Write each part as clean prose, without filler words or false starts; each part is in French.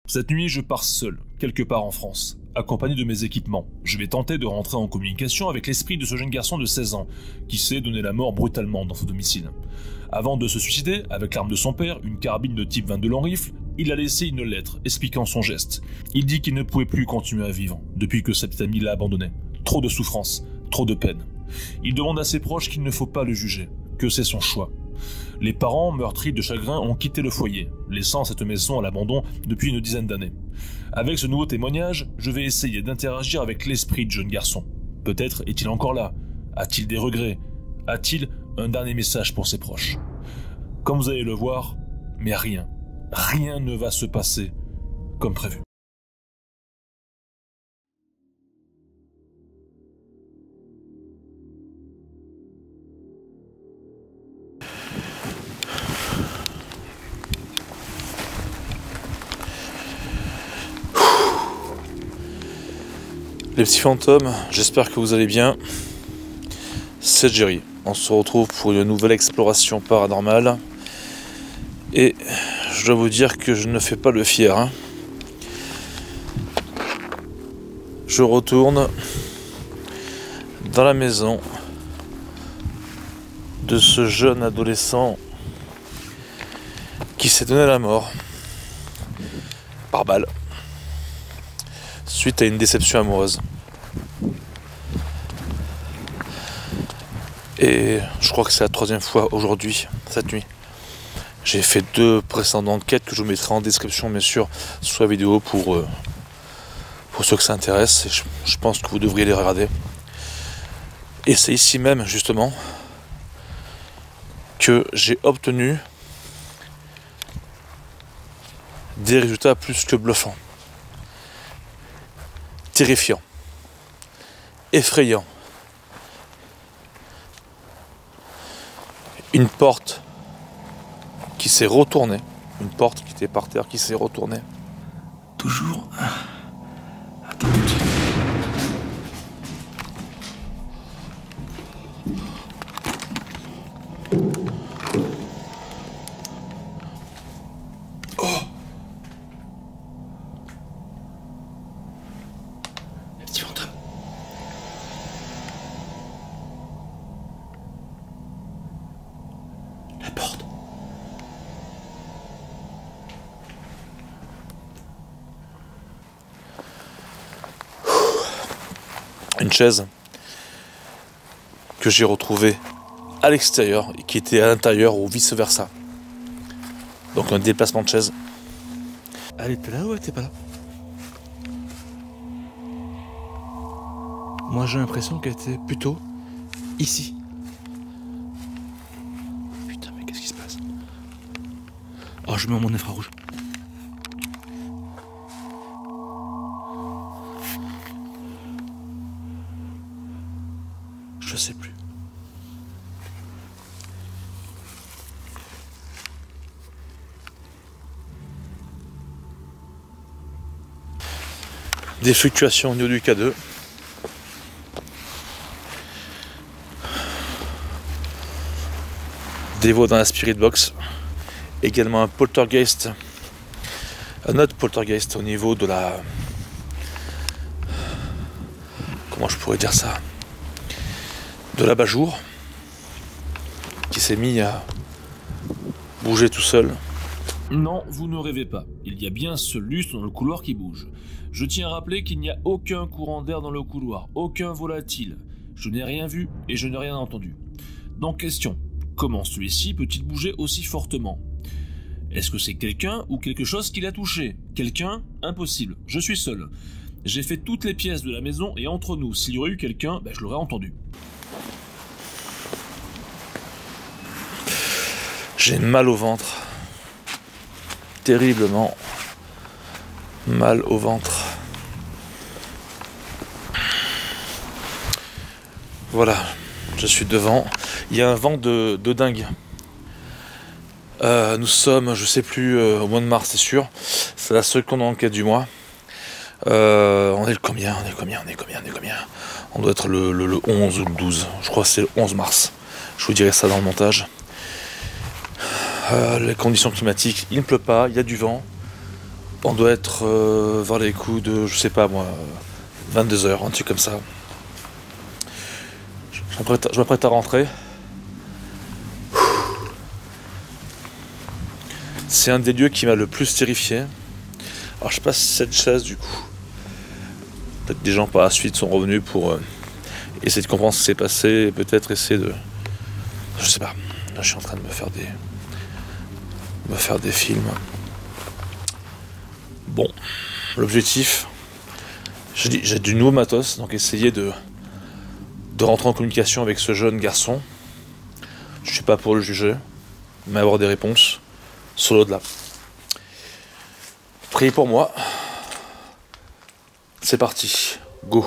Cette nuit, je pars seul, quelque part en France, accompagné de mes équipements. Je vais tenter de rentrer en communication avec l'esprit de ce jeune garçon de 16 ans, qui s'est donné la mort brutalement dans son domicile. Avant de se suicider, avec l'arme de son père, une carabine de type 22 long rifle, il a laissé une lettre expliquant son geste. Il dit qu'il ne pouvait plus continuer à vivre, depuis que sa petite amie l'a abandonné. Trop de souffrance, trop de peine. Il demande à ses proches qu'il ne faut pas le juger, que c'est son choix. Les parents, meurtris de chagrin, ont quitté le foyer, laissant cette maison à l'abandon depuis une dizaine d'années. Avec ce nouveau témoignage, je vais essayer d'interagir avec l'esprit du jeune garçon. Peut-être est-il encore là. A-t-il des regrets? A-t-il un dernier message pour ses proches? Comme vous allez le voir, mais rien ne va se passer comme prévu. Les petits fantômes, j'espère que vous allez bien. C'est Jerry. On se retrouve pour une nouvelle exploration paranormale. Et je dois vous dire que je ne fais pas le fier. Je retourne dans la maison de ce jeune adolescent qui s'est donné la mort par balle suite à une déception amoureuse. Et je crois que c'est la troisième fois aujourd'hui, cette nuit. J'ai fait 2 précédentes enquêtes que je vous mettrai en description, bien sûr, sous la vidéo pour ceux que ça intéresse. Et je pense que vous devriez les regarder. Et c'est ici même, justement, que j'ai obtenu des résultats plus que bluffants. Terrifiant, effrayant. Une porte qui s'est retournée, une porte qui était par terre qui s'est retournée. Toujours. Attends tout de suite. Une chaise que j'ai retrouvée à l'extérieur et qui était à l'intérieur ou vice versa. Donc un déplacement de chaise. Elle était là ou elle était pas là? Moi j'ai l'impression qu'elle était plutôt ici. Putain mais qu'est-ce qui se passe? Oh je mets mon infrarouge. Je sais plus. Des fluctuations au niveau du K2. Des voix dans la spirit box. Également un poltergeist. Un autre poltergeist au niveau de la... Comment je pourrais dire ça? De l'abat-jour qui s'est mis à bouger tout seul. Non, vous ne rêvez pas. Il y a bien ce lustre dans le couloir qui bouge. Je tiens à rappeler qu'il n'y a aucun courant d'air dans le couloir, aucun volatile. Je n'ai rien vu et je n'ai rien entendu. Donc question, comment celui-ci peut-il bouger aussi fortement? Est-ce que c'est quelqu'un ou quelque chose qui l'a touché? Quelqu'un? Impossible, je suis seul. J'ai fait toutes les pièces de la maison et entre nous, s'il y aurait eu quelqu'un, je l'aurais entendu. J'ai mal au ventre. Terriblement mal au ventre. Voilà, je suis devant. Il y a un vent de dingue. Nous sommes, je sais plus, au mois de mars, c'est sûr. C'est la seconde enquête du mois. On est le combien? On doit être le 11 ou le 12. Je crois que c'est le 11 mars. Je vous dirai ça dans le montage. Les conditions climatiques, il ne pleut pas, il y a du vent. On doit être vers les coups de, je sais pas moi, 22 h, un truc comme ça. Je m'apprête à rentrer. C'est un des lieux qui m'a le plus terrifié. Alors je sais pas si cette chaise du coup. Peut-être des gens par la suite sont revenus pour essayer de comprendre ce qui s'est passé et peut-être essayer de. Je sais pas. Là je suis en train de me faire des films. Bon, l'objectif, j'ai du nouveau matos, donc essayer de rentrer en communication avec ce jeune garçon. Je suis pas pour le juger, mais avoir des réponses sur l'au-delà. Priez pour moi. C'est parti, go.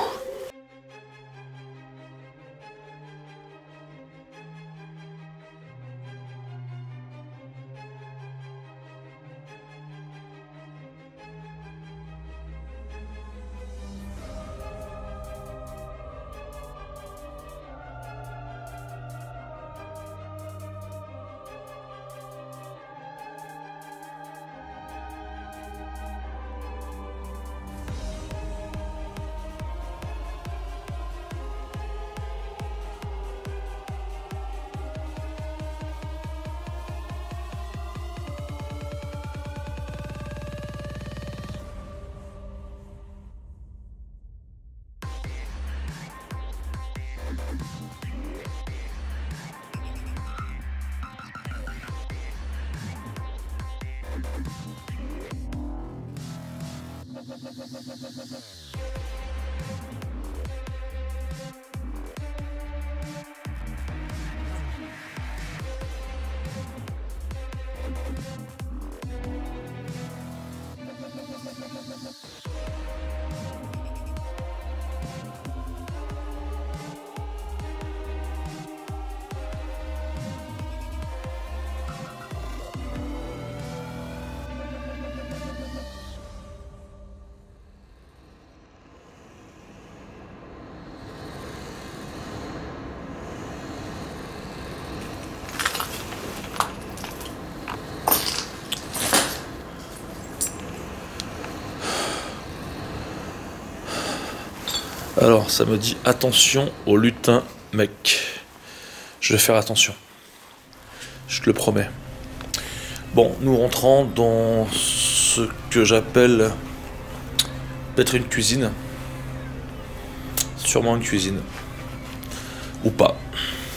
Alors, ça me dit attention au lutin, mec. Je vais faire attention. Je te le promets. Bon, nous rentrons dans ce que j'appelle peut-être une cuisine. Sûrement une cuisine. Ou pas.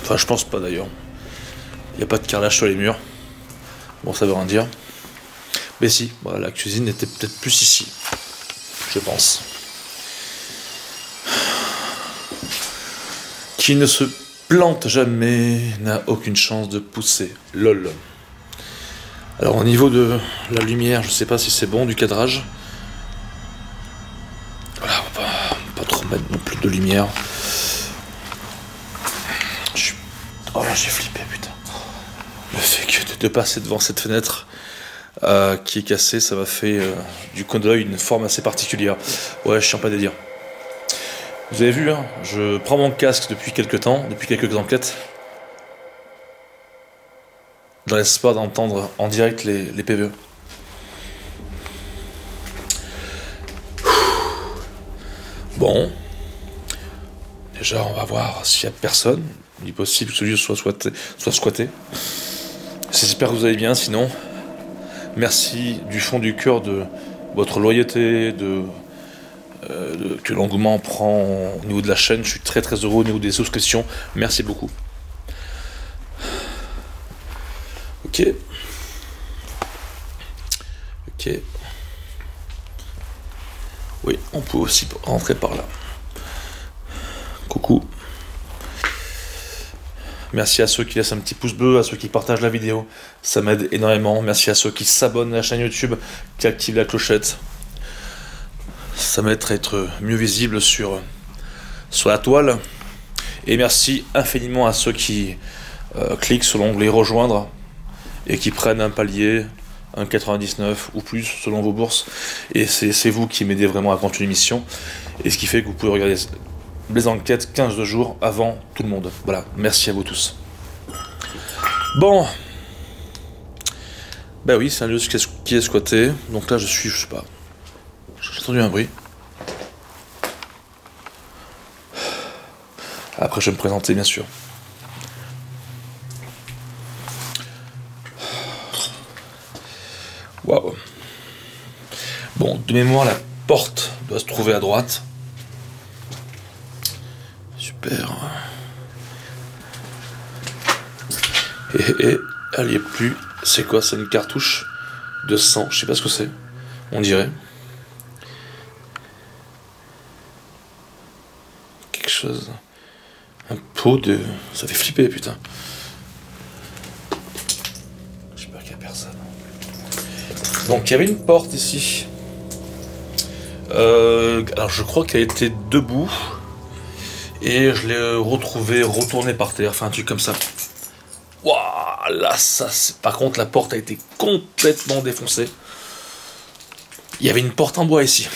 Enfin, je pense pas d'ailleurs. Il n'y a pas de carrelage sur les murs. Bon, ça veut rien dire. Mais si, voilà, la cuisine était peut-être plus ici. Je pense. Qui ne se plante jamais n'a aucune chance de pousser. Lol. Alors au niveau de la lumière, je sais pas si c'est bon, du cadrage. Voilà, on va pas trop mettre non plus de lumière. Oh là, j'ai flippé, putain. Le fait que de passer devant cette fenêtre qui est cassée, ça m'a fait du coin de l'œil une forme assez particulière. Ouais, je tiens pas à dire. Vous avez vu, hein, je prends mon casque depuis quelques temps, depuis quelques enquêtes, dans l'espoir d'entendre en direct les PVE. Bon, déjà on va voir s'il n'y a personne, il est possible que ce lieu soit squatté. J'espère que vous allez bien, sinon, merci du fond du cœur de votre loyauté, que l'engouement prend au niveau de la chaîne. Je suis très très heureux au niveau des souscriptions. Merci beaucoup. Ok. Ok. Oui, on peut aussi rentrer par là. Coucou. Merci à ceux qui laissent un petit pouce bleu, à ceux qui partagent la vidéo. Ça m'aide énormément. Merci à ceux qui s'abonnent à la chaîne YouTube, qui activent la clochette. Ça m'aide à être mieux visible sur la toile. Et merci infiniment à ceux qui cliquent sur l'onglet rejoindre et qui prennent un palier, un 99 ou plus selon vos bourses. Et c'est vous qui m'aidez vraiment à continuer l'émission. Et ce qui fait que vous pouvez regarder les enquêtes 15 jours avant tout le monde. Voilà, merci à vous tous. Bon. Bah oui, c'est un lieu qui est squatté. Donc là, je sais pas. J'ai entendu un bruit. Après, je vais me présenter, bien sûr. Waouh. Bon, de mémoire, la porte doit se trouver à droite. Super. Et elle y est plus. C'est quoi? C'est une cartouche de sang. Je sais pas ce que c'est. On dirait. Quelque chose. Un pot de... Ça fait flipper, putain. J'espère qu'il y a personne. Donc, il y avait une porte ici. Alors, je crois qu'elle était debout. Et je l'ai retrouvée retournée par terre. Enfin, un truc comme ça. Waouh, là, ça... Par contre, la porte a été complètement défoncée. Il y avait une porte en bois ici.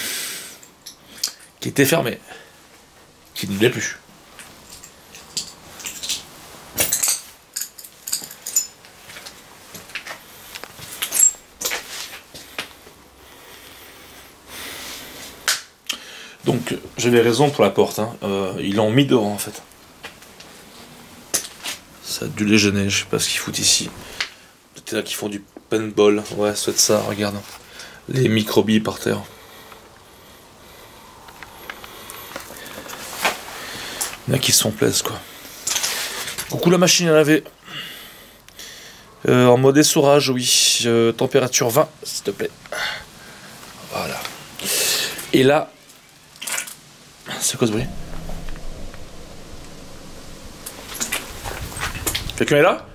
Qui était fermée. Qui ne l'est plus. Donc, j'avais raison pour la porte. Hein. Ils l'ont mis dehors, en fait. Ça a dû les gêner. Je sais pas ce qu'ils foutent ici. Peut-être là qu'ils font du paintball. Ouais, c'est ça, regarde. Les microbilles par terre. Il y en a qui se font plaisir, quoi. Coucou la machine à laver. En mode essorage, oui. Température 20, s'il te plaît. Voilà. Et là... C'est quoi ce bruit? Quelqu'un est là?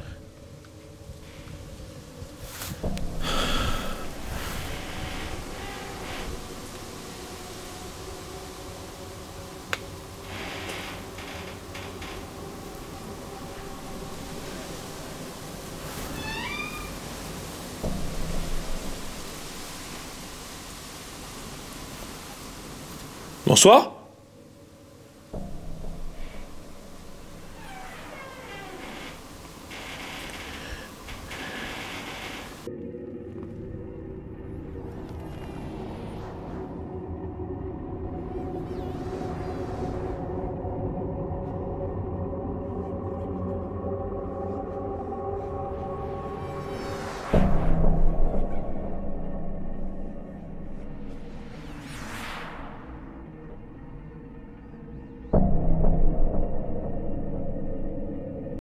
Bonsoir?